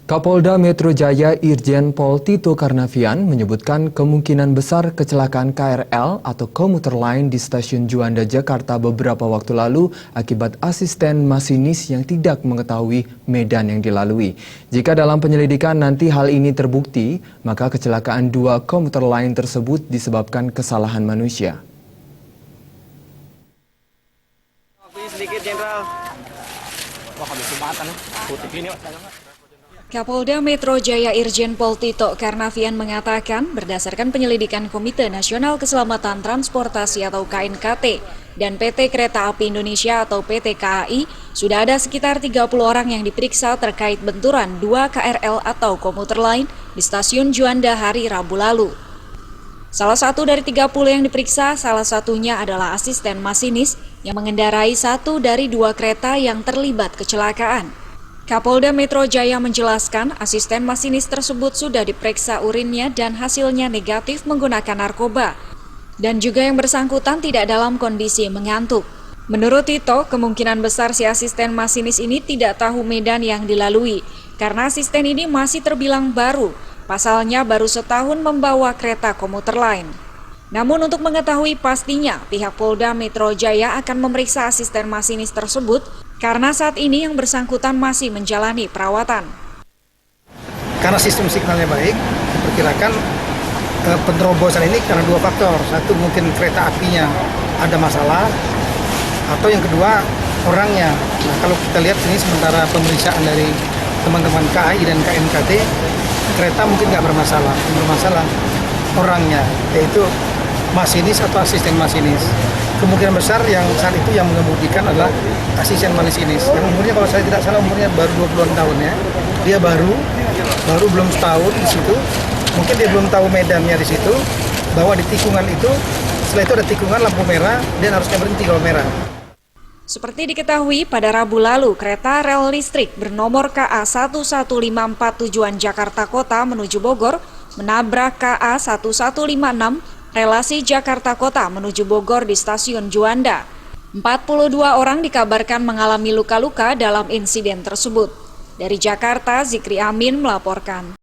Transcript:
Kapolda Metro Jaya Irjen Pol Tito Karnavian menyebutkan kemungkinan besar kecelakaan KRL atau komuter lain di stasiun Juanda, Jakarta beberapa waktu lalu akibat asisten masinis yang tidak mengetahui medan yang dilalui. Jika dalam penyelidikan nanti hal ini terbukti, maka kecelakaan dua komuter lain tersebut disebabkan kesalahan manusia. Sedikit, Jenderal. Wah, habis jembatan. Putih ini, Kapolda Metro Jaya Irjen Pol Tito Karnavian mengatakan berdasarkan penyelidikan Komite Nasional Keselamatan Transportasi atau KNKT dan PT Kereta Api Indonesia atau PT KAI, sudah ada sekitar 30 orang yang diperiksa terkait benturan 2 KRL atau komuter lain di stasiun Juanda hari Rabu lalu. Salah satu dari 30 yang diperiksa, salah satunya adalah asisten masinis yang mengendarai satu dari 2 kereta yang terlibat kecelakaan. Kapolda Metro Jaya menjelaskan asisten masinis tersebut sudah diperiksa urinnya dan hasilnya negatif menggunakan narkoba. Dan juga yang bersangkutan tidak dalam kondisi mengantuk. Menurut Tito, kemungkinan besar si asisten masinis ini tidak tahu medan yang dilalui, karena asisten ini masih terbilang baru, pasalnya baru setahun membawa kereta komuter lain. Namun untuk mengetahui pastinya, pihak Polda Metro Jaya akan memeriksa asisten masinis tersebut karena saat ini yang bersangkutan masih menjalani perawatan. Karena sistem signalnya baik, diperkirakan penerobosan ini karena 2 faktor. Satu, mungkin kereta apinya ada masalah, atau yang kedua orangnya. Nah, kalau kita lihat ini sementara pemeriksaan dari teman-teman KAI dan KNKT, kereta mungkin nggak bermasalah. Yang bermasalah orangnya, yaitu masinis atau asisten masinis. Kemungkinan besar yang saat itu yang mengemudikan adalah asisten masinis. Yang umurnya kalau saya tidak salah umurnya baru 20-an tahun ya. Dia baru belum setahun di situ. Mungkin dia belum tahu medannya di situ. Bahwa di tikungan itu, setelah itu ada tikungan lampu merah dan harusnya berhenti kalau merah. Seperti diketahui, pada Rabu lalu, kereta rel listrik bernomor KA 1154 tujuan Jakarta Kota menuju Bogor menabrak KA 1156 relasi Jakarta Kota menuju Bogor di stasiun Juanda. 42 orang dikabarkan mengalami luka-luka dalam insiden tersebut. Dari Jakarta, Zikri Amin melaporkan.